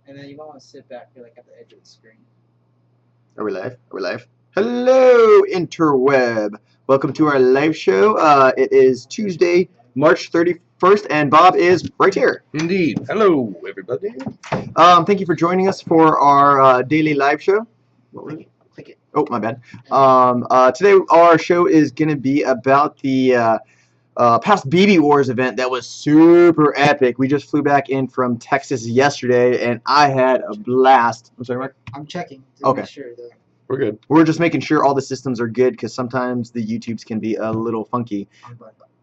And then you might want to sit back here, like at the edge of the screen. Are we live? Are we live? Hello, interweb. Welcome to our live show. It is Tuesday, March 31st, and Bob is right here. Indeed. Hello, everybody. Thank you for joining us for our daily live show. What was it? Click it. Oh, my bad. Today, our show is going to be about the past BB Wars event that was super epic. We just flew back in from Texas yesterday, and I had a blast. I'm sorry, Mark? I'm checking to Okay. make sure that We're good. We're just making sure all the systems are good because sometimes the YouTubes can be a little funky.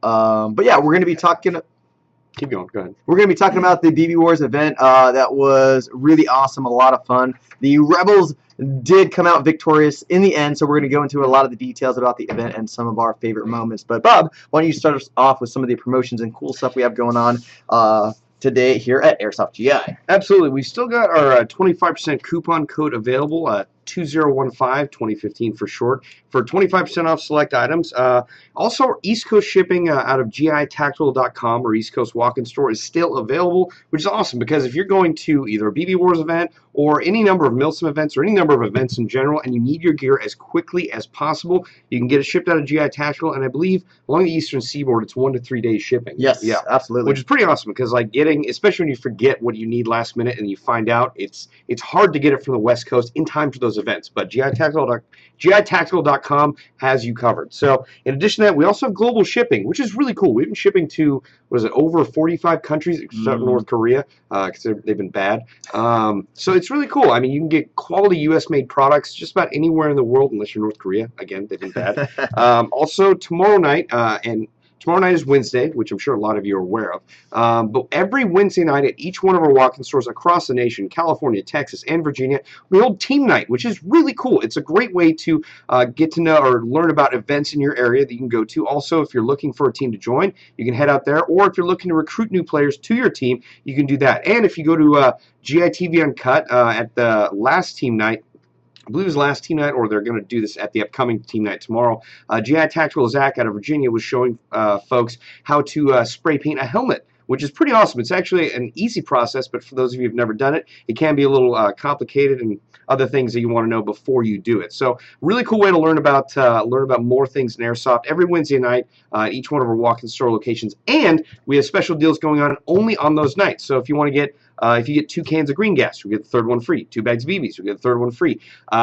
But yeah, we're going to be talking. Keep going. Go ahead. We're going to be talking about the BB Wars event that was really awesome, a lot of fun. The Rebels did come out victorious in the end, so we're going to go into a lot of the details about the event and some of our favorite moments. But Bob, why don't you start us off with some of the promotions and cool stuff we have going on today here at Airsoft GI? Absolutely. We still got our 25% coupon code available, 2015, 2015 for short, for 25% off select items. Also, our East Coast shipping out of gitactical.com or East Coast Walk-In Store is still available, which is awesome because if you're going to either a BB Wars event or any number of Milsim events or any number of events in general and you need your gear as quickly as possible, you can get it shipped out of GI Tactical, and I believe along the Eastern Seaboard it's 1 to 3 days shipping. Yes, yeah, absolutely. Which is pretty awesome because like getting, especially when you forget what you need last minute and you find out, it's hard to get it from the West Coast in time for those events, but gitactical.com has you covered. So in addition to that, we also have global shipping, which is really cool. We've been shipping to, over 45 countries except North Korea because they've been bad. So it's really cool. I mean, you can get quality U.S.-made products just about anywhere in the world unless you're North Korea. Again, they've been bad. Also, tomorrow night, and tomorrow night is Wednesday, which I'm sure a lot of you are aware of. But every Wednesday night at each one of our walk-in stores across the nation, California, Texas, and Virginia, we hold team night, which is really cool. It's a great way to get to know or learn about events in your area that you can go to. Also, if you're looking for a team to join, you can head out there. Or if you're looking to recruit new players to your team, you can do that. And if you go to GITV Uncut at the last team night, I believe it was last team night, or they're going to do this at the upcoming team night tomorrow. GI Tactical Zach out of Virginia was showing folks how to spray paint a helmet, which is pretty awesome. It's actually an easy process, but for those of you who've never done it, it can be a little complicated and other things that you want to know before you do it. So really cool way to learn about more things in Airsoft every Wednesday night at each one of our walk-in store locations. And we have special deals going on only on those nights. So if you want to get if you get 2 cans of green gas, you'll get the third one free. 2 bags of BBs, you'll get the third one free. 2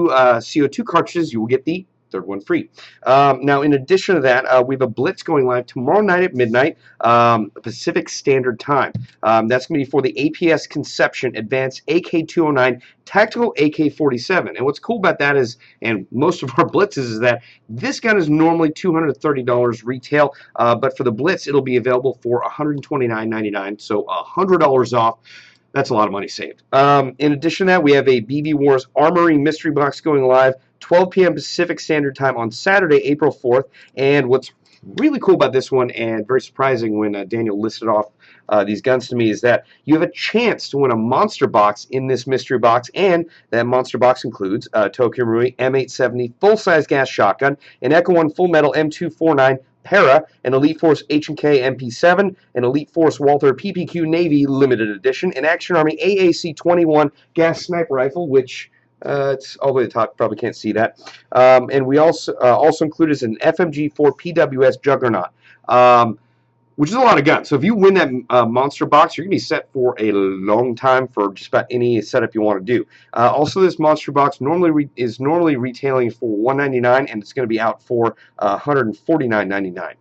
CO2 cartridges, you will get the third one free. Now, in addition to that, we have a blitz going live tomorrow night at midnight, Pacific Standard Time. That's going to be for the APS Conception Advanced AK-209 Tactical AK-47. And what's cool about that is, and most of our blitzes, is that this gun is normally $230 retail, but for the blitz, it'll be available for $129.99, so $100 off. That's a lot of money saved. In addition to that, we have a BB Wars Armory Mystery Box going live 12 p.m. Pacific Standard Time on Saturday, April 4th. And what's really cool about this one, and very surprising when Daniel listed off these guns to me, is that you have a chance to win a monster box in this mystery box, and that monster box includes Tokyo Marui M870 full-size gas shotgun, an Echo 1 Full Metal M249 Para, an Elite Force H&K MP7, an Elite Force Walther PPQ Navy Limited Edition, an Action Army AAC-21 gas sniper rifle, which it's all the way to the top, probably can't see that. And we also include as an FMG4 PWS Juggernaut, which is a lot of guns. So if you win that monster box, you're going to be set for a long time for just about any setup you want to do. Also, this monster box is normally retailing for $199, and it's going to be out for $149.99.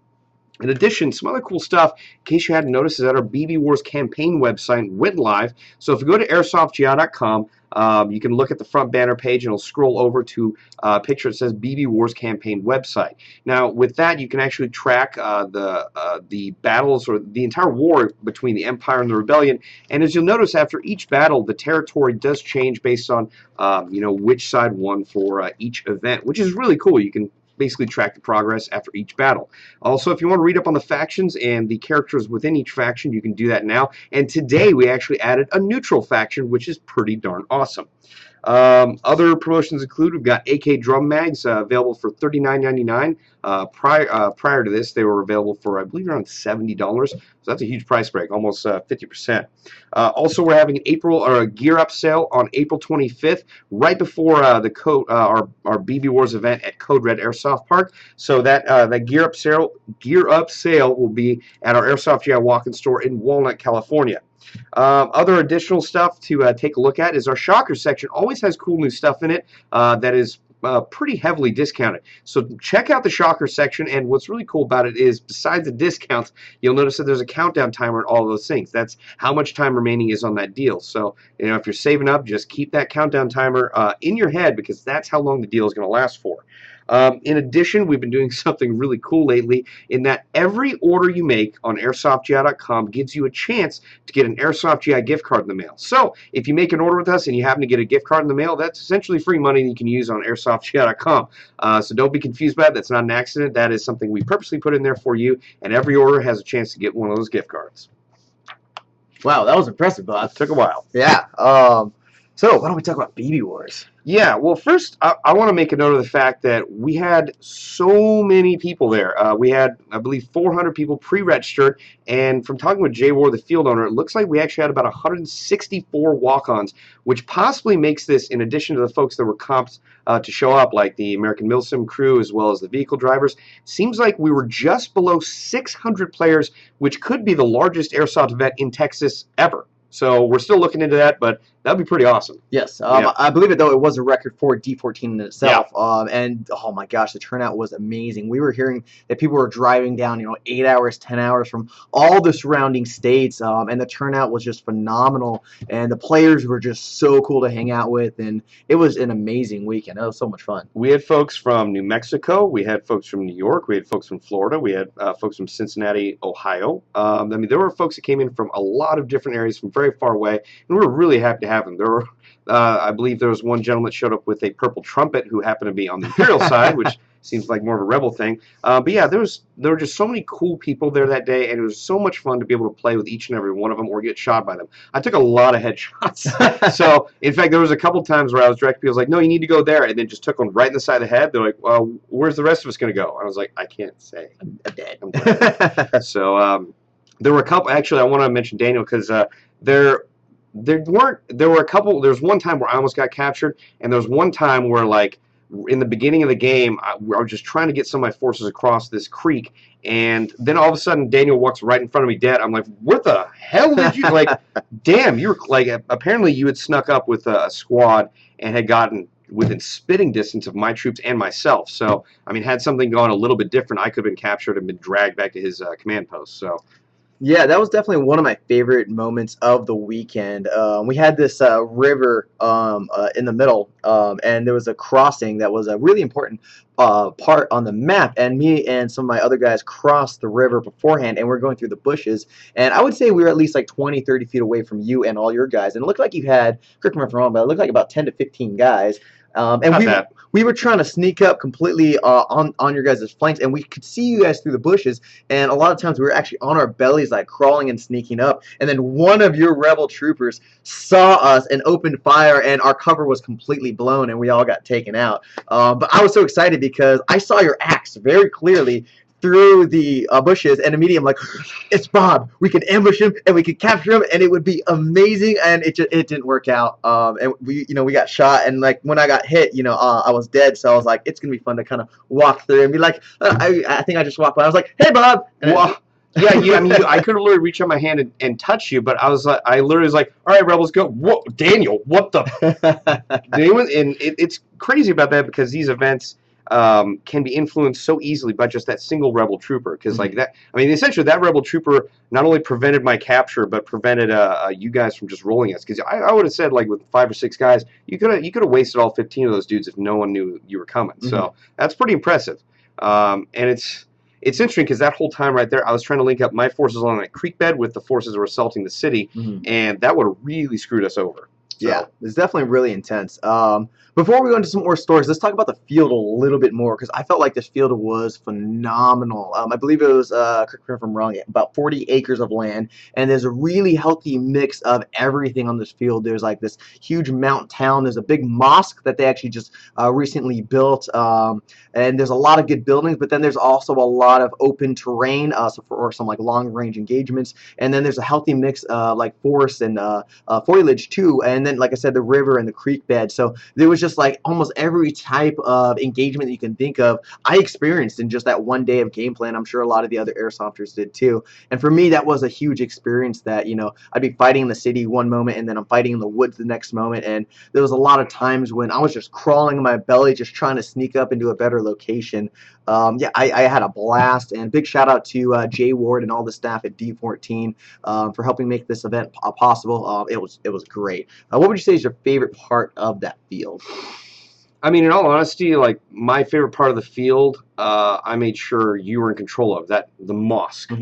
In addition, some other cool stuff, in case you hadn't noticed, is that our BB Wars campaign website went live. So if you go to airsoftgi.com, you can look at the front banner page and it'll scroll over to a picture that says BB Wars campaign website. Now, with that, you can actually track the battles or the entire war between the Empire and the Rebellion. And as you'll notice, after each battle, the territory does change based on which side won for each event, which is really cool. You can basically track the progress after each battle. Also, if you want to read up on the factions and the characters within each faction, you can do that now. And today we actually added a neutral faction, which is pretty darn awesome. Other promotions include we've got AK drum mags available for $39.99. Prior to this, they were available for I believe around $70. So that's a huge price break, almost 50%. Also, we're having an a gear up sale on April 25th, right before our BB Wars event at Code Red Airsoft Park. So that gear up sale will be at our Airsoft GI walk-in store in Walnut, California. Other additional stuff to take a look at is our Shocker section. Always has cool new stuff in it that is pretty heavily discounted. So check out the Shocker section, and what's really cool about it is besides the discounts, you'll notice that there's a countdown timer and all of those things. That's how much time remaining is on that deal. So if you're saving up, just keep that countdown timer in your head, because that's how long the deal is going to last for. In addition, we've been doing something really cool lately in that every order you make on AirsoftGI.com gives you a chance to get an Airsoft GI gift card in the mail. So if you make an order with us and you happen to get a gift card in the mail, that's essentially free money that you can use on AirsoftGI.com. So don't be confused by it. That's not an accident. That is something we purposely put in there for you, and every order has a chance to get one of those gift cards. Wow, that was impressive, Bob. Took a while. Yeah. So why don't we talk about BB Wars? Yeah, well, first, I want to make a note of the fact that we had so many people there. We had, I believe, 400 people pre-registered, and from talking with Jay Ward, the field owner, it looks like we actually had about 164 walk-ons, which possibly makes this, in addition to the folks that were comped to show up, like the American Milsim crew as well as the vehicle drivers, seems like we were just below 600 players, which could be the largest Airsoft event in Texas ever. So we're still looking into that, but that'd be pretty awesome. Yes, Yeah. I believe it, though, it was a record for D14 in itself. And oh my gosh, the turnout was amazing. We were hearing that people were driving down, 8 hours, 10 hours from all the surrounding states, and the turnout was just phenomenal. And the players were just so cool to hang out with, and it was an amazing weekend. It was so much fun. We had folks from New Mexico. We had folks from New York. We had folks from Florida. We had folks from Cincinnati, Ohio. There were folks that came in from a lot of different areas from very far away, and we were really happy to have them. There were, I believe there was one gentleman that showed up with a purple trumpet who happened to be on the Imperial side, which seems like more of a rebel thing. But yeah, there were just so many cool people there that day, and it was so much fun to be able to play with each and every one of them or get shot by them. I took a lot of headshots. So, in fact, there was a couple times where I was directing people, I was like, no, you need to go there, and then just took one right in the side of the head. They're like, well, where's the rest of us going to go? I was like, I can't say. I'm dead. I'm dead. So, there were a couple, actually, I want to mention Daniel, because there were a couple. There's one time where I almost got captured, and there was one time where, like, in the beginning of the game, I was just trying to get some of my forces across this creek, and then all of a sudden Daniel walks right in front of me dead. I'm like, what the hell did you, like, damn, you were, like, apparently you had snuck up with a squad and had gotten within spitting distance of my troops and myself. So, I mean, had something gone a little bit different, I could have been captured and been dragged back to his command post. So. Yeah, that was definitely one of my favorite moments of the weekend. We had this river in the middle, and there was a crossing that was a really important part on the map, and me and some of my other guys crossed the river beforehand, and we're going through the bushes, and I would say we were at least like 20, 30 feet away from you and all your guys, and it looked like you had, correct me if I'm wrong, but it looked like about 10 to 15 guys. And we were trying to sneak up completely on your guys' flanks, and we could see you guys through the bushes, and a lot of times we were actually on our bellies, like crawling and sneaking up, and then one of your rebel troopers saw us and opened fire, and our cover was completely blown, and we all got taken out. But I was so excited because I saw your axe very clearly through the bushes, and immediately I'm like, it's Bob, we can ambush him and we can capture him and it would be amazing, and it didn't work out, and we got shot, and like when I got hit, I was dead, so I was like, it's gonna be fun to kind of walk through and be like, I think I just walked by, I was like, hey Bob, well, yeah, I could have literally reached out my hand and touched you, but I literally was like, all right, rebels, go. Whoa, Daniel, what the? And it's crazy about that, because these events can be influenced so easily by just that single rebel trooper, because like that, I mean, essentially that rebel trooper not only prevented my capture, but prevented you guys from just rolling us, because I would have said, like, with 5 or 6 guys, you could have wasted all 15 of those dudes if no one knew you were coming. So that's pretty impressive, and it's interesting because that whole time right there, I was trying to link up my forces along that creek bed with the forces that were assaulting the city, and that would have really screwed us over. So, Yeah, it's definitely really intense. Before we go into some more stories, let's talk about the field a little bit more because I felt like this field was phenomenal. I believe it was, correct me if I'm wrong, about 40 acres of land, and there's a really healthy mix of everything on this field. There's like this huge mountain town. There's a big mosque that they actually just recently built, and there's a lot of good buildings. But then there's also a lot of open terrain, so for some like long range engagements. And then there's a healthy mix of like forest and foliage too, and then like I said, the river and the creek bed. So there was just like almost every type of engagement that you can think of I experienced in just that one day of gameplay, and I'm sure a lot of the other airsofters did too. And for me, that was a huge experience that, I'd be fighting in the city one moment and then I'm fighting in the woods the next moment. And there was a lot of times when I was just crawling in my belly, just trying to sneak up into a better location. Yeah, I had a blast, and big shout out to Jay Ward and all the staff at D14 for helping make this event possible. It was great. What would you say is your favorite part of that field? I mean, in all honesty, like my favorite part of the field, I made sure you were in control of that. The mosque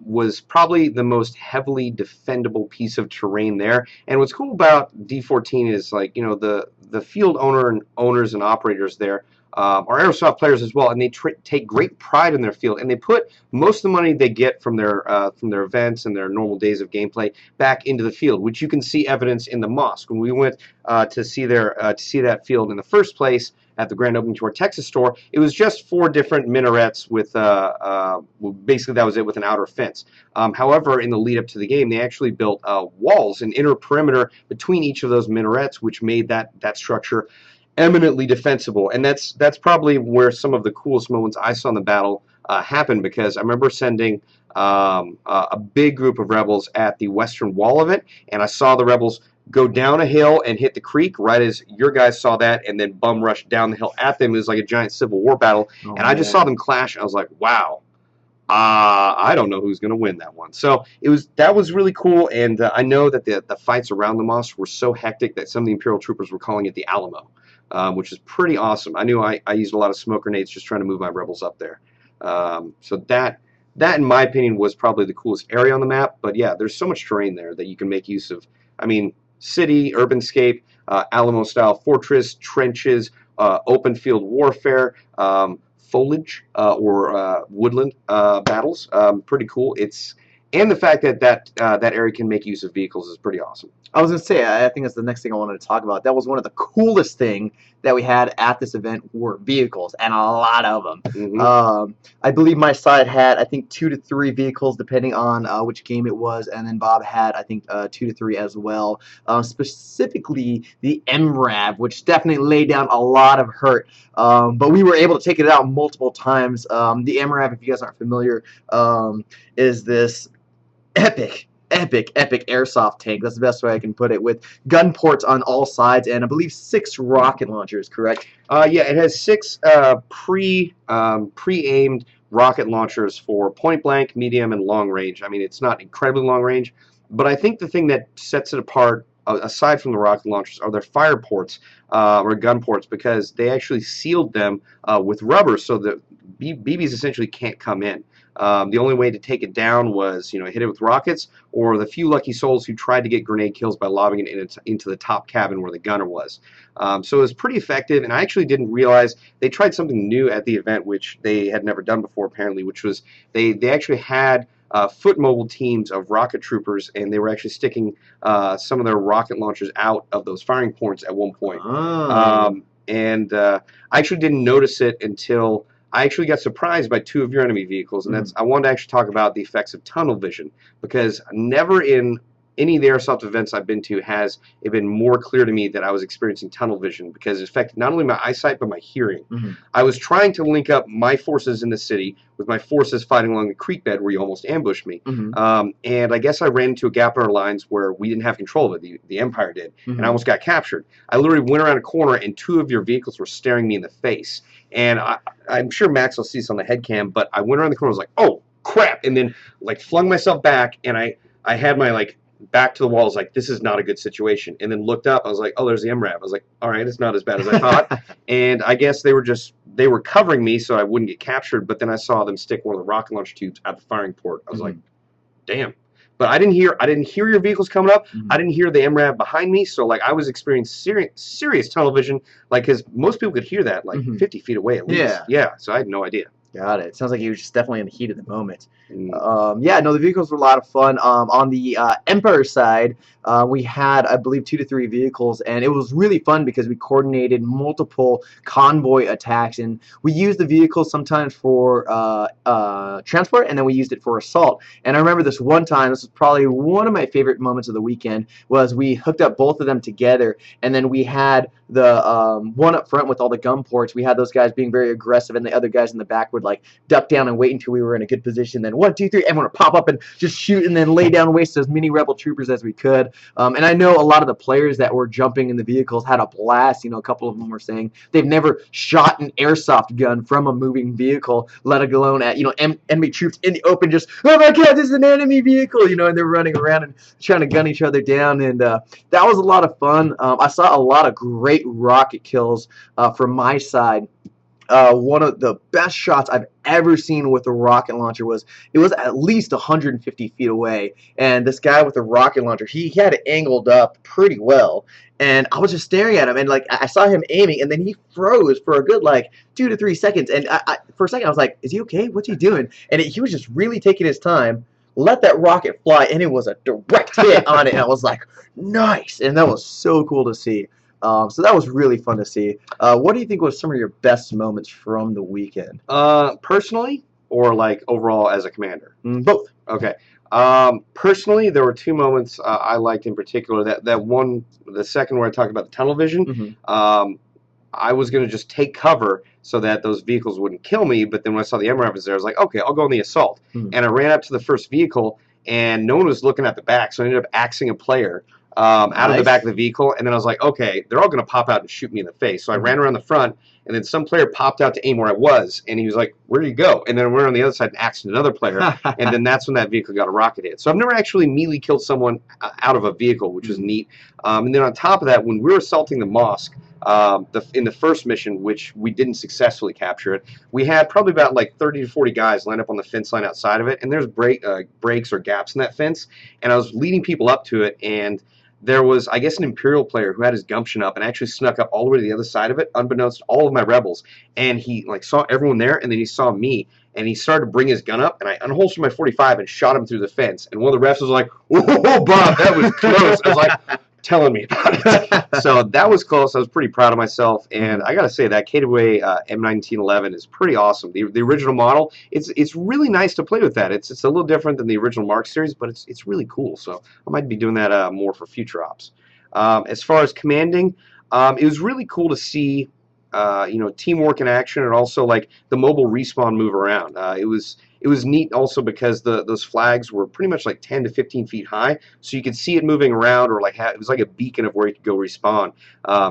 was probably the most heavily defendable piece of terrain there. And what's cool about D14 is like the field owners and operators there are airsoft players as well, and they take great pride in their field, and they put most of the money they get from their events and their normal days of gameplay back into the field, which you can see evidence in the mosque. When we went to see that field in the first place at the grand opening to our Texas store, it was just 4 different minarets with basically that was it, with an outer fence. However, in the lead up to the game, they actually built walls, an inner perimeter between each of those minarets, which made that structure eminently defensible. And that's probably where some of the coolest moments I saw in the battle happened, because I remember sending a big group of rebels at the western wall of it, and I saw the rebels go down a hill and hit the creek right as your guys saw that, and then bum rush down the hill at them. It was like a giant Civil War battle, and I just saw them clash, and I was like, wow. I don't know who's going to win that one. So that was really cool, and I know that the fights around the mosque were so hectic that some of the Imperial troopers were calling it the Alamo, which is pretty awesome. I knew I used a lot of smoke grenades just trying to move my rebels up there. So that in my opinion was probably the coolest area on the map. But yeah, there's so much terrain there that you can make use of. I mean, city, urbanscape, Alamo-style fortress, trenches, open field warfare, foliage or woodland battles. Pretty cool. And the fact that area can make use of vehicles is pretty awesome. I was going to say, I think that's the next thing I wanted to talk about. That was one of the coolest things that we had at this event were vehicles, and a lot of them. I believe my side had, I think, 2 to 3 vehicles, depending on which game it was, and then Bob had, I think, 2 to 3 as well. Specifically, the MRAV, which definitely laid down a lot of hurt, but we were able to take it out multiple times. The MRAV, if you guys aren't familiar, is this epic airsoft tank. That's the best way I can put it, with gun ports on all sides and I believe 6 rocket launchers, correct? Yeah, it has 6 pre-aimed rocket launchers for point blank, medium, and long range. I mean, it's not incredibly long range, but I think the thing that sets it apart, aside from the rocket launchers, are their fire ports or gun ports, because they actually sealed them with rubber so that BBs essentially can't come in. The only way to take it down was, hit it with rockets, or the few lucky souls who tried to get grenade kills by lobbing it into the top cabin where the gunner was. So it was pretty effective, and I actually didn't realize they tried something new at the event, which they had never done before apparently, which was they actually had foot mobile teams of rocket troopers, and they were actually sticking some of their rocket launchers out of those firing points at one point. And I actually didn't notice it until I actually got surprised by 2 of your enemy vehicles, and I wanted to actually talk about the effects of tunnel vision, because never in any of the airsoft events I've been to has it been more clear to me that I was experiencing tunnel vision, because it affected not only my eyesight but my hearing. I was trying to link up my forces in the city with my forces fighting along the creek bed where you almost ambushed me, and I guess I ran into a gap in our lines where we didn't have control of it. The Empire did, and I almost got captured. I literally went around a corner and 2 of your vehicles were staring me in the face, and I'm sure Max will see this on the head cam, but I went around the corner, I was like, oh crap, and then flung myself back, and I had my back to the wall. I was like, this is not a good situation, and then looked up. I was like, oh, there's the MRAV. I was like, all right, it's not as bad as I thought. And I guess they were covering me so I wouldn't get captured, but then I saw them stick one of the rocket launch tubes at the firing port. I was like, damn. But I didn't hear your vehicles coming up. Mhm. I didn't hear the MRAV behind me. So like I was experiencing serious tunnel vision, like because most people could hear that like Mhm. 50 feet away at least. Yeah. So I had no idea. Got it. Sounds like he was just definitely in the heat of the moment. Mm. Yeah, no, the vehicles were a lot of fun. On the Empire side, we had, I believe, 2 to 3 vehicles, and it was really fun because we coordinated multiple convoy attacks, and we used the vehicles sometimes for transport, and then we used it for assault. And I remember this one time, this was probably one of my favorite moments of the weekend, was we hooked up both of them together, and then we had the one up front with all the gun ports. We had those guys being very aggressive, and the other guys in the back would like duck down and wait until we were in a good position. Then 1, 2, 3, everyone would pop up and just shoot, and then lay down waste as many rebel troopers as we could. And I know a lot of the players that were jumping in the vehicles had a blast. You know, a couple of them were saying they've never shot an airsoft gun from a moving vehicle, let alone at enemy troops in the open. Just, oh my god, this is an enemy vehicle, you know, and they're running around and trying to gun each other down. And that was a lot of fun. I saw a lot of great rocket kills from my side. One of the best shots I've ever seen with a rocket launcher was at least 150 feet away, and this guy with the rocket launcher, he had it angled up pretty well, and I was just staring at him, and like I saw him aiming, and then he froze for a good like 2 to 3 seconds, and for a second I was like, is he okay? What's he doing? And he was just really taking his time. Let that rocket fly, and it was a direct hit on it, and I was like, nice, and that was so cool to see. So that was really fun to see. What do you think was some of your best moments from the weekend? Personally, or like overall as a commander? Both. Okay. Personally, there were 2 moments I liked in particular. That one, the second where I talked about the tunnel vision. I was going to just take cover so that those vehicles wouldn't kill me. But then when I saw the MRAV was there, I was like, okay, I'll go on the assault. And I ran up to the first vehicle, and no one was looking at the back, so I ended up axing a player out of the back of the vehicle. And then I was like, okay, they're all going to pop out and shoot me in the face. So I ran around the front, and then some player popped out to aim where I was, and he was like, where do you go? And then I went on the other side and axed another player, and then that's when that vehicle got a rocket hit. So I've never actually melee killed someone out of a vehicle, which was neat. And then on top of that, when we were assaulting the mosque, in the first mission, which we didn't successfully capture it, we had probably about like 30 to 40 guys lined up on the fence line outside of it, and there's breaks or gaps in that fence, and I was leading people up to it, and there was, I guess, an Imperial player who had his gumption up and actually snuck up all the way to the other side of it, unbeknownst to all of my rebels, and he like saw everyone there, and then he saw me, and he started to bring his gun up, and I unholstered my 45 and shot him through the fence, and one of the refs was like, whoa, Bob, that was close. I was like, telling me about it. So that was close. I was pretty proud of myself, and I gotta say that KWA M1911 is pretty awesome. The original model, it's really nice to play with that. It's a little different than the original Mark series, but it's really cool. So I might be doing that more for future ops. As far as commanding, it was really cool to see teamwork in action, and also like the mobile respawn move around. It was neat also because those flags were pretty much like 10 to 15 feet high, so you could see it moving around, or like it was like a beacon of where you could go respawn.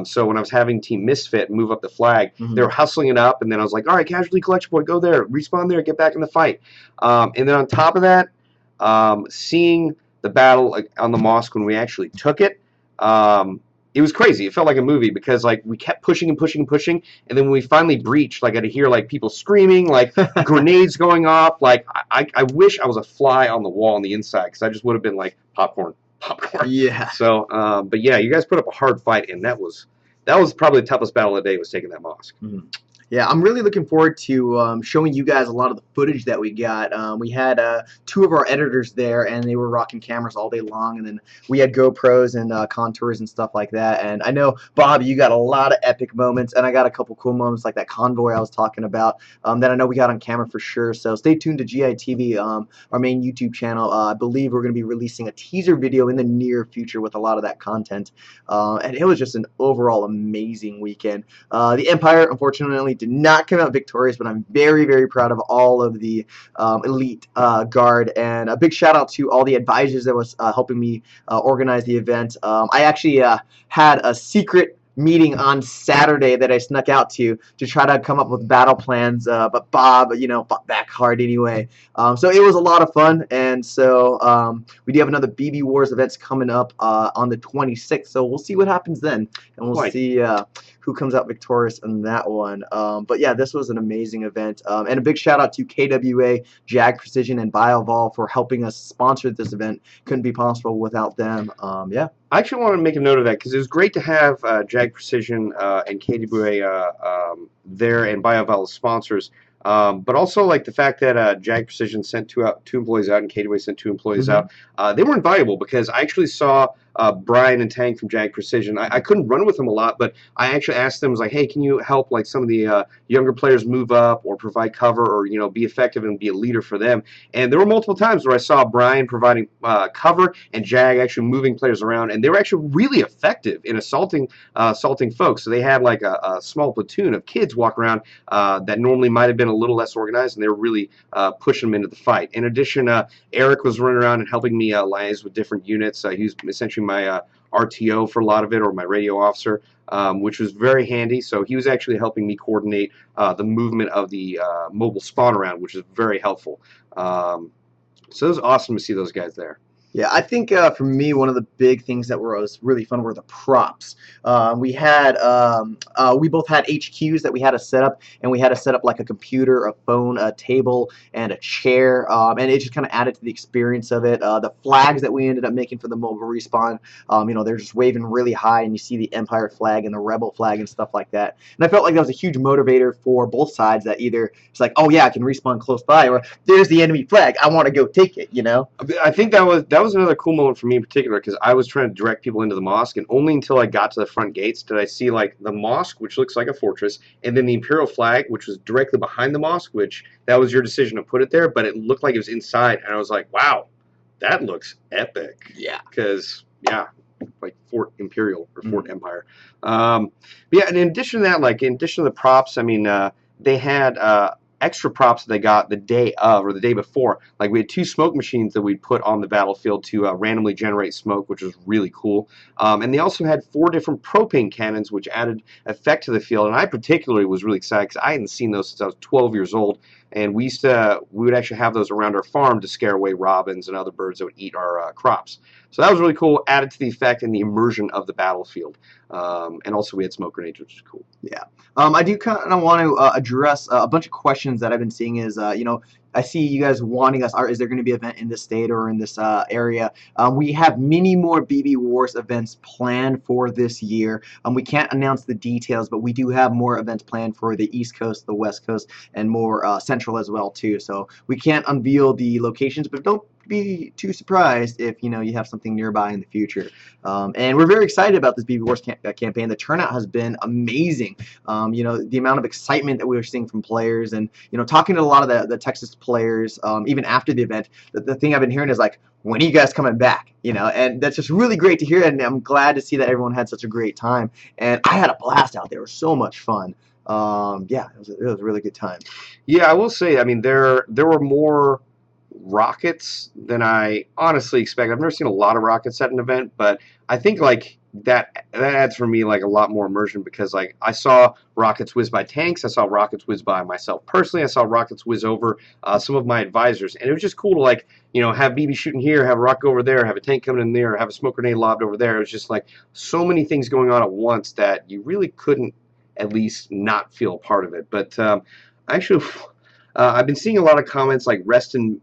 So when I was having Team Misfit move up the flag, they were hustling it up, and then I was like, all right, casualty collection point, go there, respawn there, get back in the fight. And then on top of that, seeing the battle on the mosque when we actually took it, it was crazy. It felt like a movie because like we kept pushing and pushing and pushing, and then when we finally breached, like I could hear like people screaming, like grenades going off. Like I wish I was a fly on the wall on the inside, because I just would have been like popcorn. Yeah. So, but yeah, you guys put up a hard fight, and that was probably the toughest battle of the day, was taking that mosque. Yeah, I'm really looking forward to showing you guys a lot of the footage that we got. We had 2 of our editors there, and they were rocking cameras all day long, and then we had GoPros and contours and stuff like that. And I know, Bob, you got a lot of epic moments, and I got a couple cool moments like that convoy I was talking about that I know we got on camera for sure. So stay tuned to GITV, our main YouTube channel. I believe we're going to be releasing a teaser video in the near future with a lot of that content. And it was just an overall amazing weekend. The Empire, unfortunately, did not come out victorious, but I'm very, very proud of all of the elite guard, and a big shout out to all the advisors that was helping me organize the event. I actually had a secret meeting on Saturday that I snuck out to try to come up with battle plans, but Bob, fought back hard anyway. So it was a lot of fun, and so we do have another BB Wars events coming up on the 26th, so we'll see what happens then, and we'll see who comes out victorious in that one. But yeah, this was an amazing event. And a big shout out to KWA, Jag Precision, and BioVol for helping us sponsor this event. Couldn't be possible without them. Yeah. I actually want to make a note of that because it was great to have Jag Precision and KWA there and BioVol as sponsors. But also like the fact that Jag Precision sent two employees out and KWA sent 2 employees out. They were invaluable because I actually saw Brian and Tang from Jag Precision. I couldn't run with them a lot, but I actually asked them, I was like, hey, can you help like some of the younger players move up or provide cover or, you know, be effective and be a leader for them? And there were multiple times where I saw Brian providing cover and Jag actually moving players around, and they were actually really effective in assaulting folks. So they had like a small platoon of kids walk around that normally might have been a little less organized, and they were really pushing them into the fight. In addition, Eric was running around and helping me liaise with different units. He was essentially my RTO for a lot of it, or my radio officer, which was very handy. So he was actually helping me coordinate the movement of the mobile spawn around, which is very helpful. So it was awesome to see those guys there. Yeah, I think for me, one of the big things that was really fun were the props. We both had HQs that we had to set up, and we had to set up like a computer, a phone, a table, and a chair, and it just kind of added to the experience of it. The flags that we ended up making for the mobile respawn, you know, they're just waving really high, and you see the Empire flag and the Rebel flag and stuff like that. And I felt like that was a huge motivator for both sides. That either it's like, oh yeah, I can respawn close by, or there's the enemy flag, I want to go take it. You know. I think that was another cool moment for me in particular because I was trying to direct people into the mosque, and only until I got to the front gates did I see like the mosque, which looks like a fortress, and then the Imperial flag, which was directly behind the mosque, which that was your decision to put it there, but it looked like it was inside, and I was like, wow, that looks epic. Yeah. Because, yeah, like Fort Imperial or Fort Empire. But yeah, and in addition to that, like in addition to the props, I mean, they had extra props that they got the day of or the day before. Like we had 2 smoke machines that we'd put on the battlefield to randomly generate smoke, which was really cool. And they also had 4 different propane cannons, which added effect to the field. And I particularly was really excited because I hadn't seen those since I was 12 years old. And we would actually have those around our farm to scare away robins and other birds that would eat our crops. So that was really cool, added to the effect and the immersion of the battlefield. And also we had smoke grenades, which is cool. Yeah. I do kind of want to address a bunch of questions that I've been seeing is, you know, I see you guys wanting us, is there going to be an event in this state or in this area? We have many more BB Wars events planned for this year. We can't announce the details, but we do have more events planned for the East Coast, the West Coast, and more Central as well, too. So we can't unveil the locations, but don't be too surprised if you have something nearby in the future. And we're very excited about this BB Wars campaign. The turnout has been amazing. You know, the amount of excitement that we were seeing from players, and talking to a lot of the Texas players, even after the event, the thing I've been hearing is like, when are you guys coming back? And that's just really great to hear, and I'm glad to see that everyone had such a great time. And I had a blast out there. It was so much fun. Yeah, it was a really good time. Yeah, I will say, I mean, there were more rockets than I honestly expect. I've never seen a lot of rockets at an event, but I think like that adds for me like a lot more immersion because like I saw rockets whiz by tanks, I saw rockets whiz by myself personally, I saw rockets whiz over some of my advisors, and it was just cool to like have BB shooting here, have a rocket over there, have a tank coming in there, have a smoke grenade lobbed over there. It was just like so many things going on at once that you really couldn't at least not feel a part of it. But actually I've been seeing a lot of comments like rest in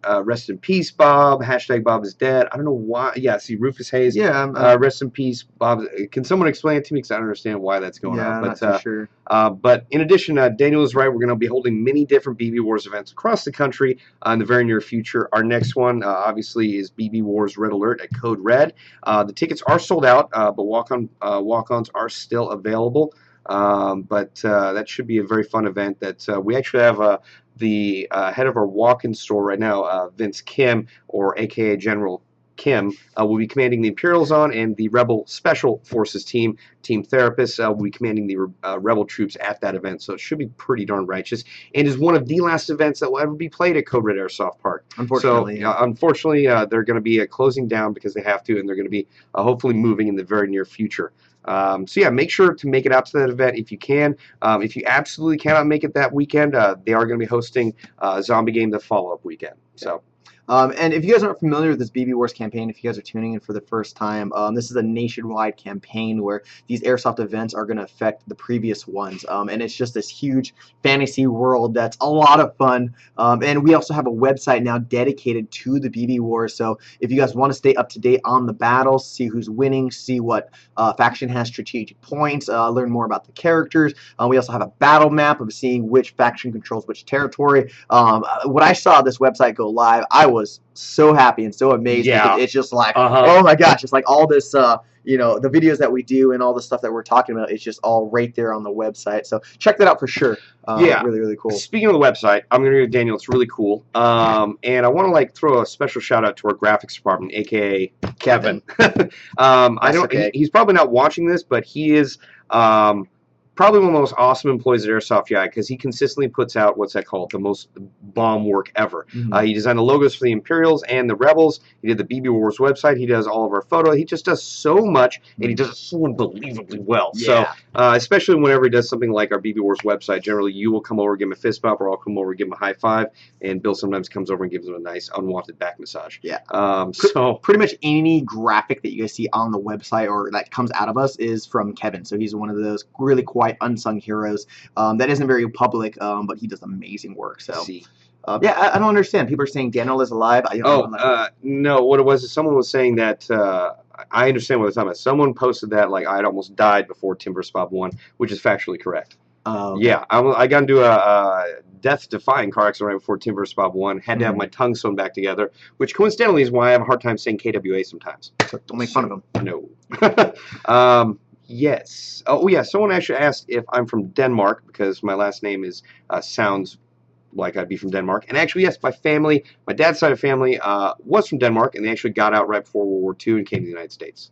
peace, Bob. Hashtag Bob is dead. I don't know why. Yeah, see Rufus Hayes. Yeah. Rest in peace, Bob. Can someone explain it to me? Because I don't understand why that's going on. But, not too sure. But in addition, Daniel is right. We're going to be holding many different BB Wars events across the country in the very near future. Our next one, obviously, is BB Wars Red Alert at Code Red. The tickets are sold out, but walk-ons are still available. But that should be a very fun event that we actually have the head of our walk-in store right now, Vince Kim, or AKA General Kim, will be commanding the Imperials on, and the Rebel Special Forces team therapists will be commanding the Rebel troops at that event. So it should be pretty darn righteous, and is one of the last events that will ever be played at Code Red Airsoft Park. Unfortunately. So unfortunately, they're going to be closing down because they have to, and they're going to be hopefully moving in the very near future. So yeah, make sure to make it out to that event if you can. If you absolutely cannot make it that weekend, they are going to be hosting a zombie game the follow-up weekend. So And if you guys aren't familiar with this BB Wars campaign, if you guys are tuning in for the first time, this is a nationwide campaign where these Airsoft events are going to affect the previous ones. And it's just this huge fantasy world that's a lot of fun. And we also have a website now dedicated to the BB Wars. So if you guys want to stay up to date on the battles, see who's winning, see what faction has strategic points, learn more about the characters. We also have a battle map of seeing which faction controls which territory. When I saw this website go live, I was so happy and so amazed. Yeah. It's just like, oh my gosh, it's like all this, you know, the videos that we do and all the stuff that we're talking about, it's just all right there on the website. So check that out for sure. Yeah. Really, really cool. Speaking of the website, I'm going to read Daniel. It's really cool. And I want to like throw a special shout out to our graphics department, aka Kevin. I don't. Okay. He's probably not watching this, but he is probably one of the most awesome employees at Airsoft UI because he consistently puts out what's that called, the most bomb work ever. He designed the logos for the Imperials and the Rebels. He did the BB Wars website. He does all of our photo. He just does so much, and he does it so unbelievably well. Yeah. So especially whenever he does something like our BB Wars website, generally you will come over, give him a fist bump, or I'll come over, give him a high five, and Bill sometimes comes over and gives him a nice unwanted back massage. Yeah. So pretty much any graphic that you guys see on the website or that comes out of us is from Kevin. So he's one of those really quite unsung heroes that isn't very public, but he does amazing work. So yeah, I don't understand. People are saying Daniel is alive. No, what it was is someone was saying that I understand what they're talking about. Someone posted that like I'd almost died before Tim vs. Bob won, which is factually correct. Yeah, I got into a death-defying car accident right before Tim vs. Bob won. Had to have my tongue sewn back together, which coincidentally is why I have a hard time saying KWA sometimes. So don't make fun of him. No. Yes. Oh, yeah. Someone actually asked if I'm from Denmark because my last name is sounds like I'd be from Denmark. And actually, yes, my family, my dad's side of family was from Denmark, and they actually got out right before World War II and came to the United States.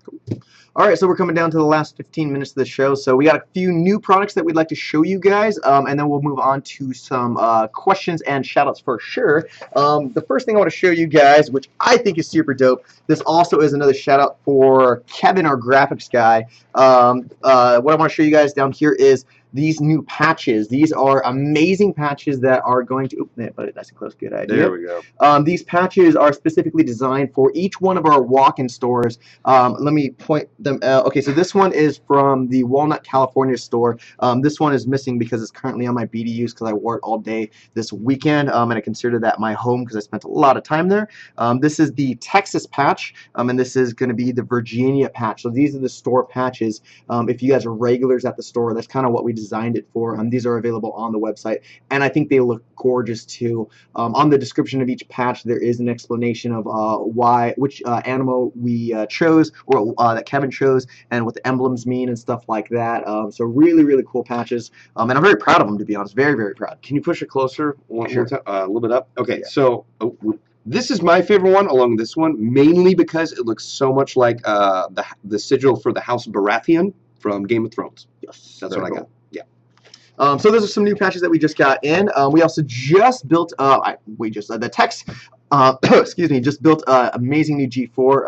Cool. All right, so we're coming down to the last 15 minutes of the show. So we got a few new products that we'd like to show you guys, and then we'll move on to some questions and shout-outs for sure. The first thing I want to show you guys, which I think is super dope, this also is another shout-out for Kevin, our graphics guy. What I want to show you guys down here is these new patches. These are amazing patches that are going to... that's a close, good idea. There we go. These patches are specifically designed for each one of our walk-in stores. Let me point them out. Okay, so this one is from the Walnut, California store. This one is missing because it's currently on my BDUs because I wore it all day this weekend, and I consider that my home because I spent a lot of time there. This is the Texas patch, and this is going to be the Virginia patch. So these are the store patches. If you guys are regulars at the store, that's kind of what we designed it for. These are available on the website, and I think they look gorgeous too. On the description of each patch, there is an explanation of which animal we chose, or that Kevin chose, and what the emblems mean and stuff like that. So really, really cool patches, and I'm very proud of them, to be honest. Very, very proud. Can you push it closer one Sure. more time? A little bit up? Okay, Yeah. so this is my favorite one along with this one, mainly because it looks so much like the sigil for the House of Baratheon from Game of Thrones. Yes, That's what I got. Yeah. So those are some new patches that we just got in. We also just built, the text, excuse me, just built an amazing new G4.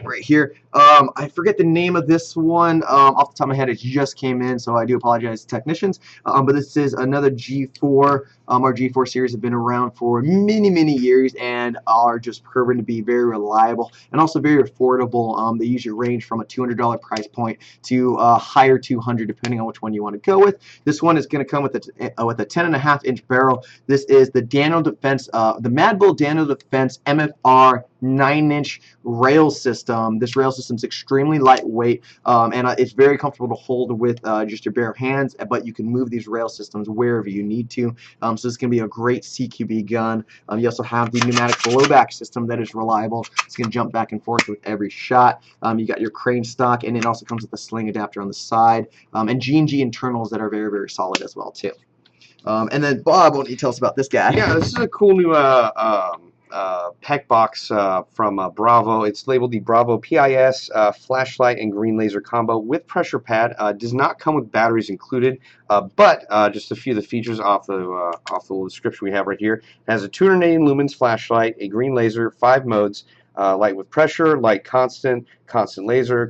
Right here. I forget the name of this one off the top of my head. It just came in, so I do apologize to technicians. But this is another G4. Our G4 series have been around for many, many years and are just proven to be very reliable and also very affordable. They usually range from a $200 price point to higher $200, depending on which one you want to go with. This one is going to come with a 10.5-inch barrel. This is the Daniel Defense, the Mad Bull Daniel Defense MFR 9-inch rail system. This rail system is extremely lightweight, and it's very comfortable to hold with just your bare hands, but you can move these rail systems wherever you need to. So it's going to be a great CQB gun. You also have the pneumatic blowback system that is reliable. It's going to jump back and forth with every shot. You got your crane stock, and it also comes with a sling adapter on the side, and G&G internals that are very, very solid as well too. And then Bob, why don't you tell us about this guy? Yeah, this is a cool new PEC box from Bravo. It's labeled the Bravo PIS flashlight and green laser combo with pressure pad. Does not come with batteries included, but just a few of the features off the little description we have right here. It has a 280 lumens flashlight, a green laser, 5 modes, light with pressure, light constant, constant laser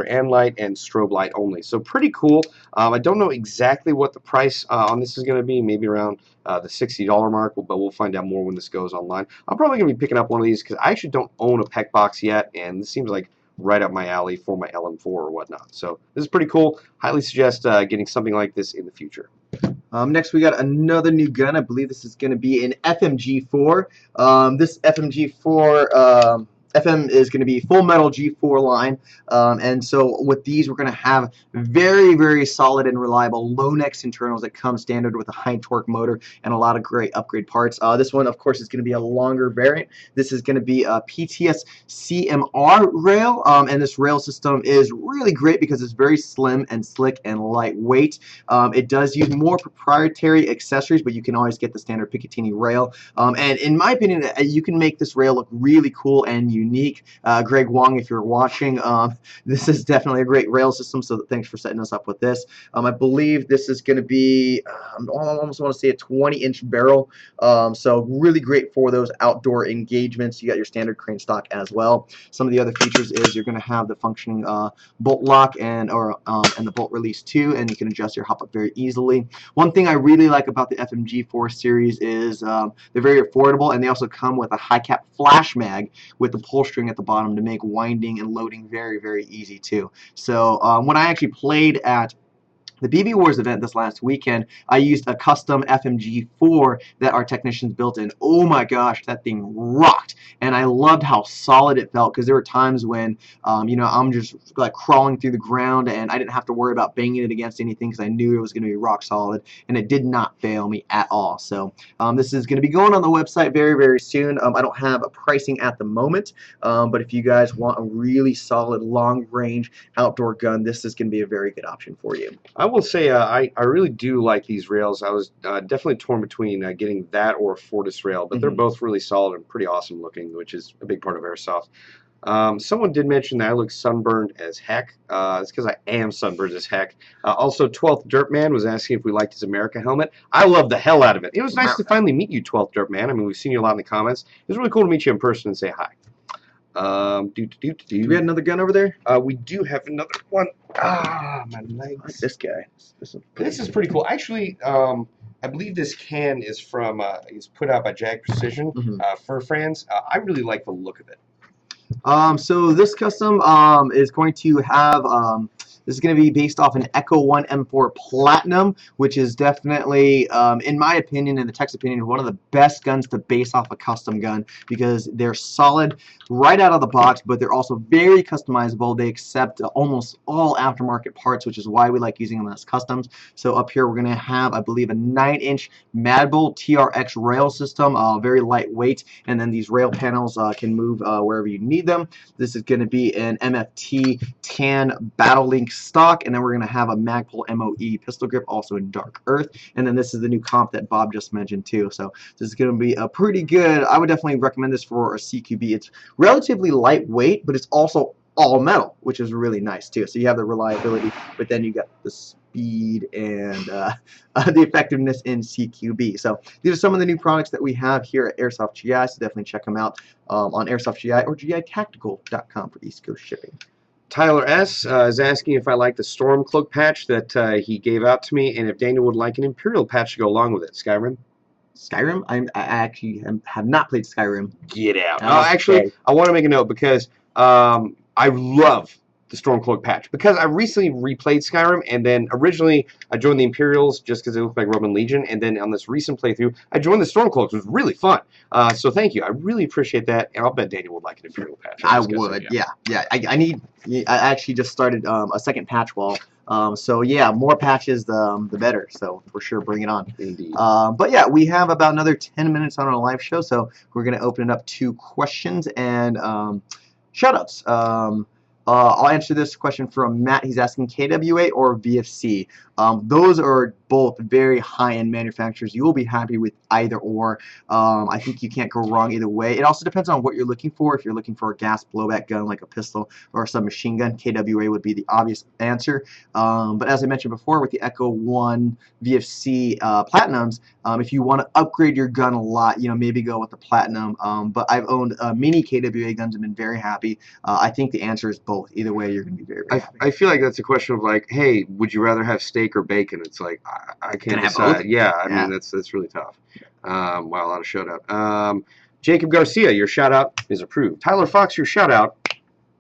and light, and strobe light only. So pretty cool. I don't know exactly what the price on this is going to be, maybe around the $60 mark, but we'll find out more when this goes online. I'm probably going to be picking up one of these because I actually don't own a PEC box yet, and this seems like right up my alley for my LM4 or whatnot. So this is pretty cool. Highly suggest getting something like this in the future. Next, we got another new gun. I believe this is going to be an FMG4. This FMG4 FM is going to be full metal G4 line, and so with these we're going to have very, very solid and reliable low next internals that come standard with a high torque motor and a lot of great upgrade parts. This one, of course, is going to be a longer variant. This is going to be a PTS CMR rail, and this rail system is really great because it's very slim and slick and lightweight. It does use more proprietary accessories, but you can always get the standard Picatinny rail. And in my opinion, you can make this rail look really cool and unique. Greg Wong, if you're watching, this is definitely a great rail system, so thanks for setting us up with this. I believe this is going to be, I almost want to say a 20-inch barrel, so really great for those outdoor engagements. You got your standard crane stock as well. Some of the other features is you're going to have the functioning bolt lock and the bolt release too, and you can adjust your hop up very easily. One thing I really like about the FMG4 series is they're very affordable, and they also come with a high cap flash mag with the pull string at the bottom to make winding and loading very, very easy too. So when I actually played at the BB Wars event this last weekend, I used a custom FMG4 that our technicians built in. Oh my gosh, that thing rocked. And I loved how solid it felt, because there were times when, you know, I'm just like crawling through the ground and I didn't have to worry about banging it against anything because I knew it was going to be rock solid, and it did not fail me at all. So this is going to be going on the website very, very soon. I don't have a pricing at the moment, but if you guys want a really solid long range outdoor gun, this is going to be a very good option for you. I will say I really do like these rails. I was definitely torn between getting that or a Fortis rail, but they're both really solid and pretty awesome looking, which is a big part of Airsoft. Someone did mention that I look sunburned as heck. It's because I am sunburned as heck. Also, 12th Dirtman was asking if we liked his America helmet. I love the hell out of it. It was nice to finally meet you, 12th Dirtman. I mean, we've seen you a lot in the comments. It was really cool to meet you in person and say hi. Do we have another gun over there? We do have another one. Ah, my legs. This guy. This is pretty cool. Actually, I believe this can is from is put out by Jag Precision Fur Fans. I really like the look of it. So this custom is going to have this is going to be based off an Echo 1 M4 Platinum, which is definitely, in my opinion and the tech's opinion, one of the best guns to base off a custom gun, because they're solid right out of the box, but they're also very customizable. They accept almost all aftermarket parts, which is why we like using them as customs. So up here we're going to have, I believe, a 9-inch Madbolt TRX rail system, very lightweight, and then these rail panels can move wherever you need them. This is going to be an MFT tan Battle Link stock, and then we're going to have a Magpul MOE pistol grip, also in dark earth, and then this is the new comp that Bob just mentioned too. So this is going to be a pretty good, I would definitely recommend this for a CQB. It's relatively lightweight, but it's also all metal, which is really nice too. So you have the reliability, but then you got the speed and the effectiveness in CQB. So these are some of the new products that we have here at Airsoft GI, so definitely check them out on Airsoft GI or GITactical.com for East Coast shipping. Tyler S. Is asking if I like the Stormcloak patch that he gave out to me, and if Daniel would like an Imperial patch to go along with it. Skyrim? Skyrim? I actually have not played Skyrim. Get out. Okay. Actually, I want to make a note because I love the Stormcloak patch, because I recently replayed Skyrim, and then originally I joined the Imperials just because it looked like Roman Legion, and then on this recent playthrough I joined the Stormcloaks. It was really fun. So thank you. I really appreciate that, and I'll bet Daniel would like an Imperial patch. I would, yeah. I actually just started a second patch wall. So yeah, more patches the better. So for sure, bring it on. Indeed. But yeah, we have about another 10 minutes on our live show, so we're gonna open it up to questions and shoutouts. I'll answer this question from Matt. He's asking KWA or VFC. Those are both very high-end manufacturers. You will be happy with either or. I think you can't go wrong either way. It also depends on what you're looking for. If you're looking for a gas blowback gun like a pistol or a submachine gun, KWA would be the obvious answer. But as I mentioned before, with the Echo 1 VFC Platinums, if you want to upgrade your gun a lot, maybe go with the Platinum. But I've owned mini KWA guns and been very happy. I think the answer is both. Either way, you're going to be very, very happy. I feel like that's a question of like, hey, would you rather have steak or bacon? It's like I can't decide. Yeah, I mean that's really tough. Wow, a lot of shout out. Jacob Garcia, your shout out is approved. Tyler Fox, your shout out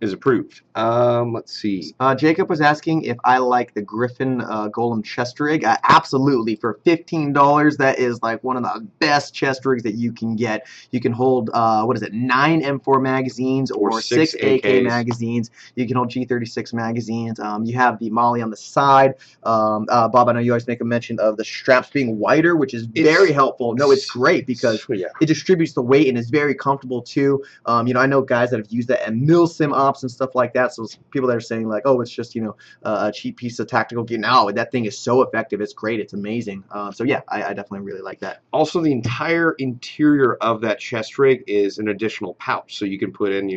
is approved. Let's see. Jacob was asking if I like the Griffon Golem chest rig. Absolutely. For $15, that is like one of the best chest rigs that you can get. You can hold, 9 M4 magazines or 6 AK magazines. You can hold G36 magazines. You have the Molly on the side. Bob, I know you always make a mention of the straps being wider, which is very helpful. No, it's great because it distributes the weight and is very comfortable too. I know guys that have used that at mil-sim ops and stuff like that. So people that are saying like, oh, it's just a cheap piece of tactical gear. No, that thing is so effective. It's great. It's amazing. So yeah, I definitely really like that. Also, the entire interior of that chest rig is an additional pouch, so you can put in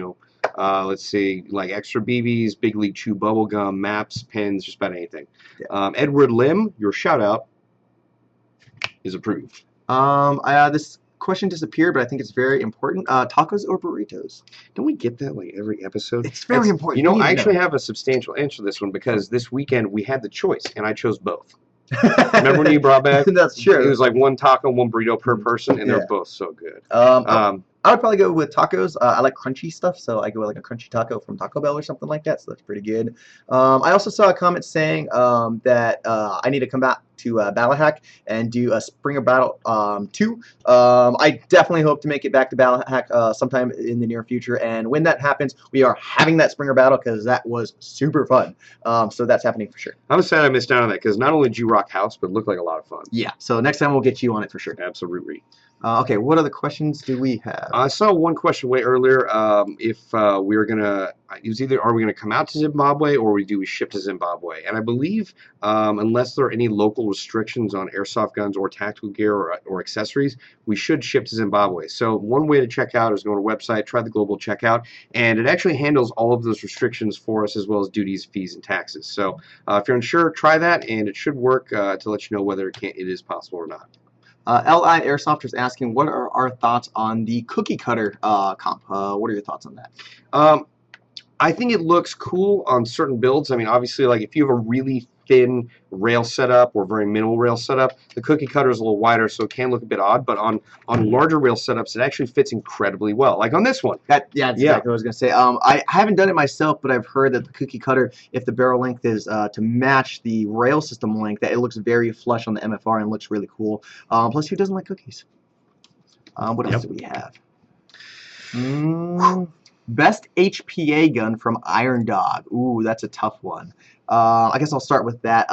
let's see, like extra BBs, Big League Chew bubble gum, maps, pens, just about anything. Yeah. Edward Lim, your shout out is approved. This question disappeared, but I think it's very important. Tacos or burritos? Don't we get that like every episode? It's very important. I actually have a substantial answer to this one because this weekend we had the choice and I chose both. Remember when you brought back? That's true. It was like one taco, one burrito per person, and they're both so good. I would probably go with tacos. I like crunchy stuff, so I go with like a crunchy taco from Taco Bell or something like that, so that's pretty good. I also saw a comment saying that I need to come back to Battle Hack and do a Springer Battle 2. I definitely hope to make it back to Battle Hack sometime in the near future, and when that happens, we are having that Springer Battle because that was super fun. So that's happening for sure. I'm sad I missed out on that because not only did you rock house, but it looked like a lot of fun. Yeah, so next time we'll get you on it for sure. Absolutely. Okay, what other questions do we have? I saw one question way earlier. If we were gonna, it was either are we gonna come out to Zimbabwe or do we ship to Zimbabwe? And I believe, unless there are any local restrictions on airsoft guns or tactical gear or accessories, we should ship to Zimbabwe. So one way to check out is go to our website, try the global checkout, and it actually handles all of those restrictions for us as well as duties, fees, and taxes. So if you're unsure, try that, and it should work to let you know whether it is possible or not. LI Airsoft is asking, what are our thoughts on the cookie cutter comp? What are your thoughts on that? I think it looks cool on certain builds. I mean, obviously, like if you have a really thin rail setup or very minimal rail setup, the cookie cutter is a little wider, so it can look a bit odd. But on larger rail setups, it actually fits incredibly well. Like on this one. That's exactly what I was going to say. I haven't done it myself, but I've heard that the cookie cutter, if the barrel length is to match the rail system length, that it looks very flush on the MFR and looks really cool. Plus, who doesn't like cookies? What else do we have? Best HPA gun from Iron Dog. Ooh, that's a tough one. I guess I'll start with that.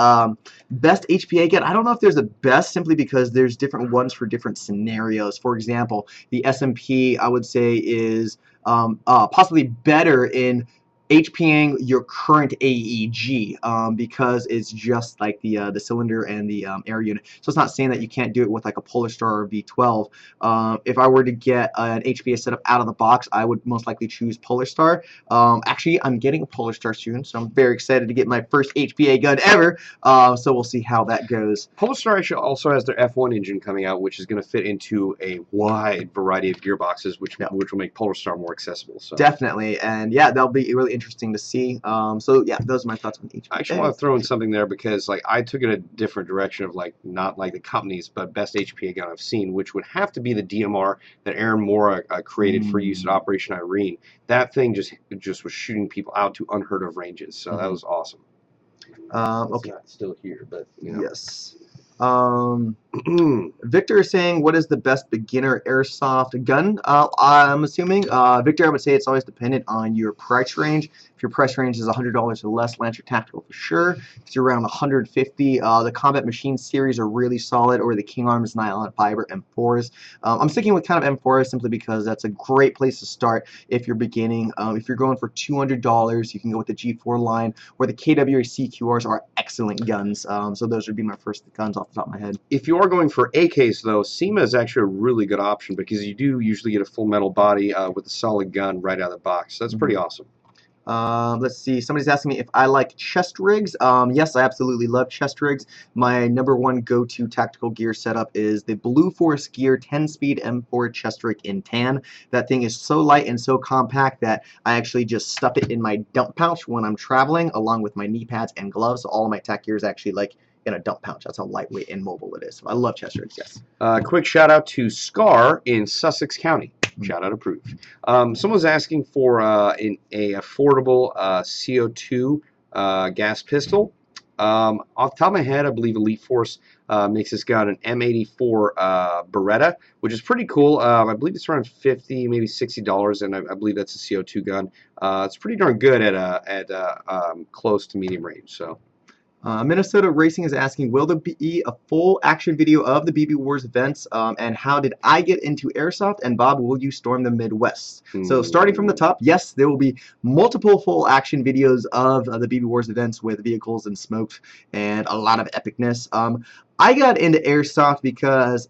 Best HPA gun. I don't know if there's a best simply because there's different ones for different scenarios. For example, the SMP I would say is possibly better in HPing your current AEG because it's just like the cylinder and the air unit. So it's not saying that you can't do it with like a Polar Star or V12. If I were to get an HPA setup out of the box, I would most likely choose Polar Star. Actually, I'm getting a Polar Star soon, so I'm very excited to get my first HPA gun ever. So we'll see how that goes. Polar Star actually also has their F1 engine coming out, which is going to fit into a wide variety of gearboxes, which will make Polar Star more accessible. So definitely, and yeah, that'll be really interesting to see. So yeah, those are my thoughts on each. I actually want to throw in something there because like I took it a different direction of like not like the companies, but best HPA gun I've seen, which would have to be the DMR that Aaron Mora created for use at Operation Irene. That thing just was shooting people out to unheard of ranges. So that was awesome. Okay, it's not still here, but you know. Yes. Victor is saying, what is the best beginner airsoft gun? I'm assuming, Victor, I would say it's always dependent on your price range. If If your price range is $100 or less, Lancer Tactical for sure. If you're around 150, the Combat Machine series are really solid, or the King Arms Nylon Fiber M4s. I'm sticking with kind of M4s simply because that's a great place to start if you're beginning. If you're going for $200, you can go with the G4 line, or the KWA CQRs are excellent guns. So those would be my first guns off the top of my head. If you are going for AKs, though, SEMA is actually a really good option because you do usually get a full metal body with a solid gun right out of the box. So that's pretty awesome. Let's see. Somebody's asking me if I like chest rigs. Yes, I absolutely love chest rigs. My #1 go-to tactical gear setup is the Blue Force Gear 10-speed M4 chest rig in tan. That thing is so light and so compact that I actually just stuff it in my dump pouch when I'm traveling, along with my knee pads and gloves. So all of my tack gear is actually like in a dump pouch. That's how lightweight and mobile it is. So I love chest rigs, yes. Quick shout out to Scar in Sussex County. Shout out approved. Someone's asking for a affordable CO2 gas pistol. Off the top of my head, I believe Elite Force makes this gun an M84 Beretta, which is pretty cool. I believe it's around $50, maybe $60, and I believe that's a CO2 gun. It's pretty darn good at close to medium range. So. Minnesota Racing is asking, will there be a full action video of the BB Wars events, and how did I get into Airsoft, and Bob, will you storm the Midwest? So starting from the top, yes, there will be multiple full action videos of the BB Wars events with vehicles and smokes and a lot of epicness. I got into Airsoft because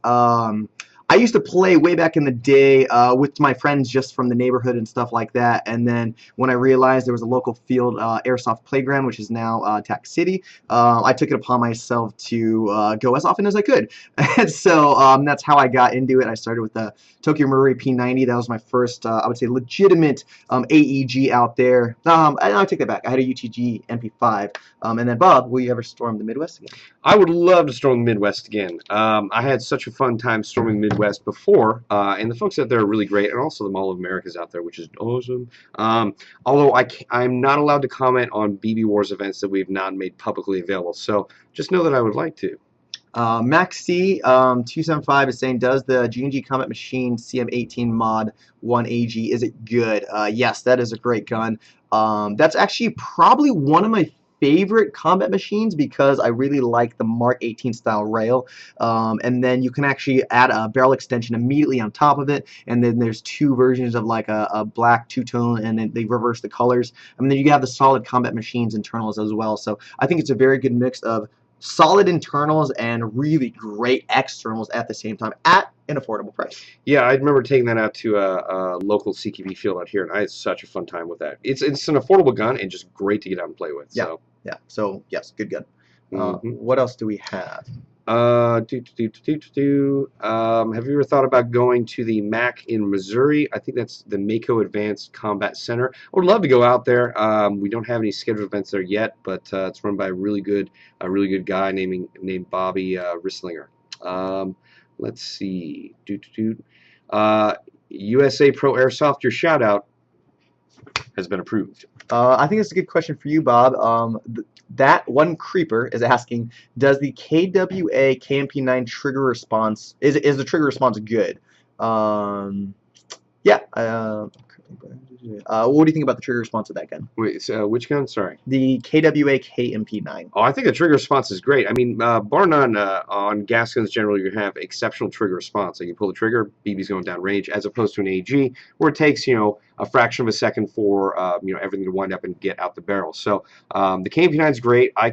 I used to play way back in the day with my friends just from the neighborhood and stuff like that, and then when I realized there was a local field Airsoft playground, which is now Tac City, I took it upon myself to go as often as I could. And so that's how I got into it. I started with the Tokyo Marui P90. That was my first, I would say, legitimate AEG out there. I take that back. I had a UTG MP5. And then, Bob, will you ever storm the Midwest again? I would love to storm the Midwest again. I had such a fun time storming the Midwest before, and the folks out there are really great, and also the Mall of America's out there, which is awesome. Although I'm not allowed to comment on BB Wars events that we've not made publicly available, so just know that I would like to. Max C 275 is saying, does the G&G Combat Machine CM18 mod 1AG, is it good? Yes, that is a great gun. That's actually probably one of my favorite combat machines because I really like the Mark 18 style rail, and then you can actually add a barrel extension immediately on top of it, and then there's two versions of like a black two-tone, and then they reverse the colors. I mean, then you have the solid combat machines internals as well, so I think it's a very good mix of solid internals and really great externals at the same time at an affordable price. Yeah, I remember taking that out to a local CQB field out here, and I had such a fun time with that. It's an affordable gun and just great to get out and play with. Yeah, so. Yeah. So yes, good gun. What else do we have? Have you ever thought about going to the MAC in Missouri? I think that's the Mako Advanced Combat Center. I would love to go out there. We don't have any scheduled events there yet, but it's run by a really good guy named Bobby Risslinger. Let's see. USA Pro Airsoft, your shout out has been approved. I think it's a good question for you, Bob. That one creeper is asking, does the KWA KMP9 trigger response, is the trigger response good? Yeah. What do you think about the trigger response of that gun? Wait, so which gun? Sorry. The KWA KMP9. Oh, I think the trigger response is great. I mean, bar none, on gas guns generally you have exceptional trigger response. Like you pull the trigger, BB's going down range, as opposed to an AG, where it takes, a fraction of a second for, everything to wind up and get out the barrel. So the KMP9 is great. I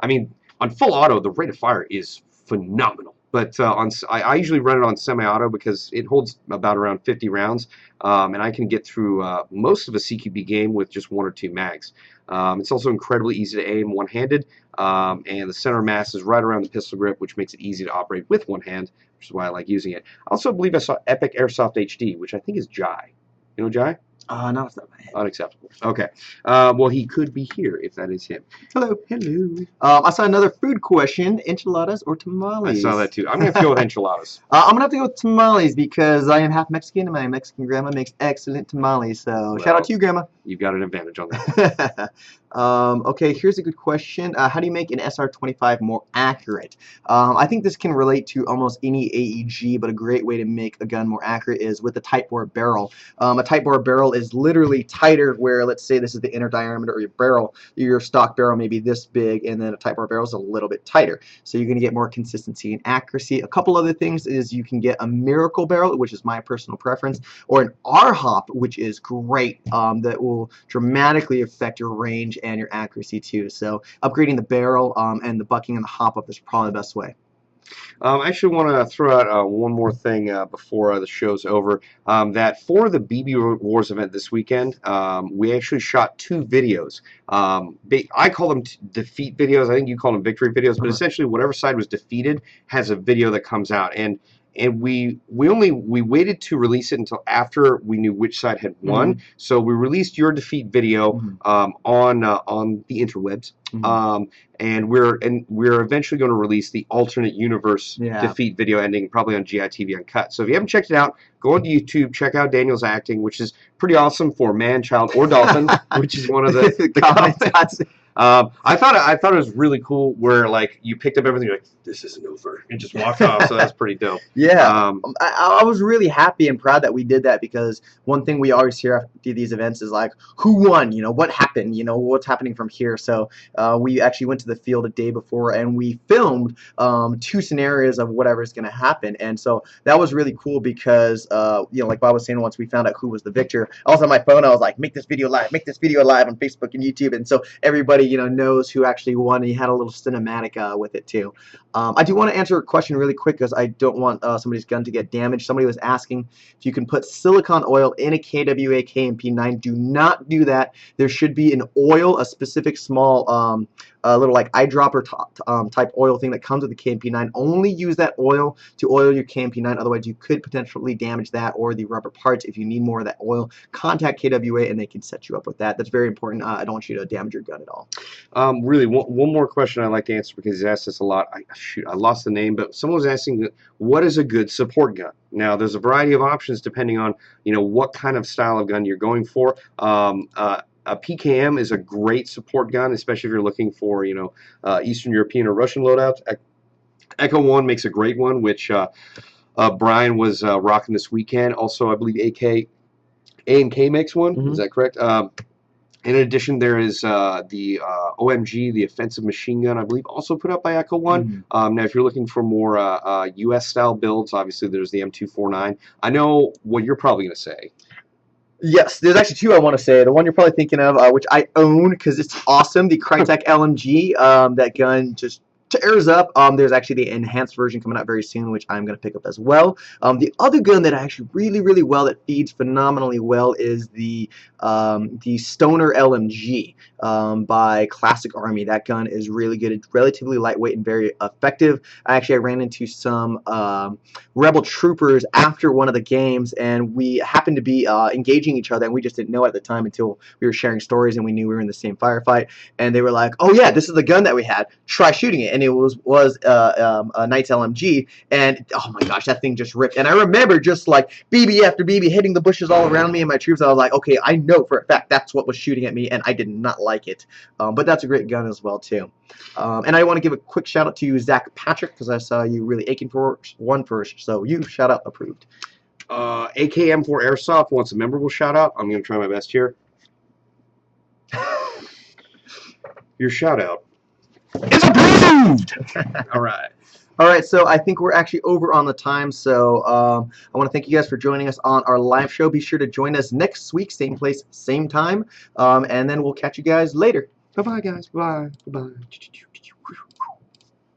mean, on full auto, the rate of fire is phenomenal. But I usually run it on semi-auto because it holds about around 50 rounds, and I can get through most of a CQB game with just 1 or 2 mags. It's also incredibly easy to aim one-handed, and the center mass is right around the pistol grip, which makes it easy to operate with one hand, which is why I like using it. I also believe I saw Epic Airsoft HD, which I think is Jai. You know Jai? Not off the top of my head. Unacceptable. Okay. Well, he could be here if that is him. Hello. Hello. I saw another food question, enchiladas or tamales? I saw that too. I'm going to have to go with enchiladas. I'm going to have to go with tamales because I am half Mexican and my Mexican grandma makes excellent tamales. So shout out to you, Grandma. you've got an advantage on that. Okay, here's a good question. How do you make an SR-25 more accurate? I think this can relate to almost any AEG, but a great way to make a gun more accurate is with a tight bore barrel. A tight bore barrel is literally tighter where, let's say this is the inner diameter of your barrel. Your stock barrel may be this big, and then a tight bore barrel is a little bit tighter. So you're going to get more consistency and accuracy. A couple other things is you can get a miracle barrel, which is my personal preference, or an R-hop, which is great, that will dramatically affect your range and your accuracy too. So upgrading the barrel and the bucking and the hop up is probably the best way. I actually want to throw out one more thing before the show's over. That for the BB Wars event this weekend, we actually shot 2 videos. I call them defeat videos. I think you call them victory videos. But essentially, whatever side was defeated has a video that comes out. And we waited to release it until after we knew which side had won. So we released your defeat video on the interwebs. And we're eventually going to release the alternate universe defeat video ending probably on GITV Uncut. So if you haven't checked it out, go on to YouTube, check out Daniel's acting, which is pretty awesome for man, child, or dolphin, which is one of the comments. I thought it was really cool where like you picked up everything, you're like, this isn't over, and just walked off. So that's pretty dope. Yeah, I was really happy and proud that we did that, because one thing we always hear after these events is like, who won? You know, what happened? You know, what's happening from here? So we actually went to the field a day before and we filmed 2 scenarios of whatever's going to happen, and so that was really cool because you know, like Bob was saying, once we found out who was the victor, I was on my phone. I was like, make this video live on Facebook and YouTube, and so everybody, you know, knows who actually won. And he had a little cinematic with it too. I do want to answer a question really quick because I don't want somebody's gun to get damaged. Somebody was asking if you can put silicone oil in a KWA KMP9. Do not do that. There should be an oil, a specific small little like eyedropper type oil thing that comes with the KMP9. Only use that oil to oil your KMP9. Otherwise, you could potentially damage that or the rubber parts. If you need more of that oil, contact KWA and they can set you up with that. That's very important. I don't want you to damage your gun at all. Really, one more question I'd like to answer because he's asked this a lot. I lost the name, but someone was asking, what is a good support gun? Now, there's a variety of options depending on, you know, what kind of style of gun you're going for. A PKM is a great support gun, especially if you're looking for, you know, Eastern European or Russian loadouts. Echo 1 makes a great one, which Brian was rocking this weekend. Also, I believe A&K makes one. Is that correct? In addition, there is the OMG, the offensive machine gun, I believe, also put out by Echo 1. Now, if you're looking for more US-style builds, obviously there's the M249. I know what you're probably going to say. Yes, there's actually 2 I want to say. The one you're probably thinking of, which I own because it's awesome, the Crytek LMG. That gun just tears up. There's actually the enhanced version coming out very soon, which I'm going to pick up as well. The other gun that I actually really well, that feeds phenomenally well, is the Stoner LMG by Classic Army. That gun is really good. It's relatively lightweight and very effective. I ran into some rebel troopers after one of the games, and we happened to be engaging each other, and we just didn't know at the time until we were sharing stories and we knew we were in the same firefight. And they were like, "Oh yeah, this is the gun that we had. Try shooting it." And it was a Knight's LMG, and oh my gosh, that thing just ripped. And I remember just like BB after BB hitting the bushes all around me and my troops. I was like, okay, I know for a fact that's what was shooting at me, and I did not like it. But that's a great gun as well too. And I want to give a quick shout out to you, Zach Patrick, because I saw you really aching for one first. So you shout out approved. AKM for Airsoft wants a memorable shout out. I'm going to try my best here. Your shout out is approved. All right. All right, so I think we're actually over on the time, so I want to thank you guys for joining us on our live show. Be sure to join us next week, same place, same time, and then we'll catch you guys later. Bye-bye, guys. Bye. Bye-bye.